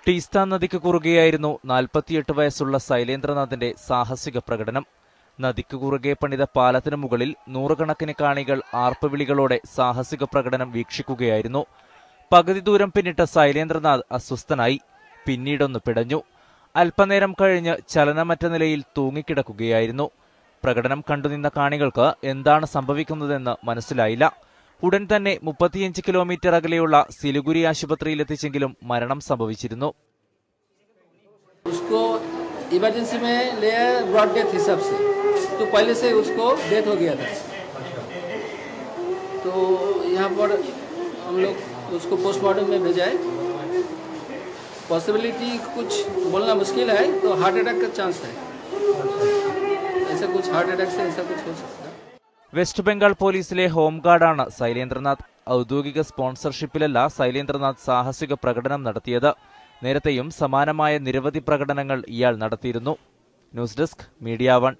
ടീസ്ത നദിക്ക് കുറുകെയായിരുന്നു 48 വയസ്സുള്ള ശൈലേന്ദ്രനാഥിന്റെ സാഹസിക പ്രകടനം. നദിക്ക് കുറുകെ പണിത പാലത്തിനു മുകളിൽ നൂറുകണക്കിന് കാണികൾ ആർപ്പുവിളികളോടെ സാഹസിക പ്രകടനം വീക്ഷിക്കുകയായിരുന്നു. പകുതി ദൂരം പിന്നിട്ട ശൈലേന്ദ്രനാഥ് അസ്വസ്ഥനായി. പിന്നീടൊന്ന് പിടഞ്ഞു. അല്പനേരം കഴിഞ്ഞ് ചലനമറ്റ നിലയിൽ തൂങ്ങിക്കിടക്കുകയായിരുന്നു. പ്രകടനം കണ്ടുനിന്ന കാണികൾക്ക് എന്താണ് സംഭവിക്കുന്നതെന്ന് മനസ്സിലായില്ല. ഉടൻ തന്നെ 35 കിലോമീറ്റർ അകലെയുള്ള സിലിഗുരി ആശുപത്രിയിലെത്തിച്ചെങ്കിലും മരണം സംഭവിച്ചിരുന്നു. इमरजेंसी में ले ब्रॉड डेथ हिसाब से तो पहले से उसको डेथ हो गया था, तो यहाँ पर हम लोग उसको पोस्टमार्टम में भेजा है. पॉसिबिलिटी कुछ बोलना मुश्किल है, तो हार्ट अटैक का चांस है. ऐसा कुछ हार्ट अटैक से ऐसा कुछ हो सकता है. വെസ്റ്റ് ബംഗാൾ പോലീസിലെ ഹോംഗാർഡാണ് ശൈലേന്ദ്രനാഥ്. ഔദ്യോഗിക സ്പോൺസർഷിപ്പിലല്ല ശൈലേന്ദ്രനാഥ് സാഹസിക പ്രകടനം നടത്തിയത്. നേരത്തെയും സമാനമായ നിരവധി പ്രകടനങ്ങൾ ഇയാൾ നടത്തിയിരുന്നു. News desk media 1.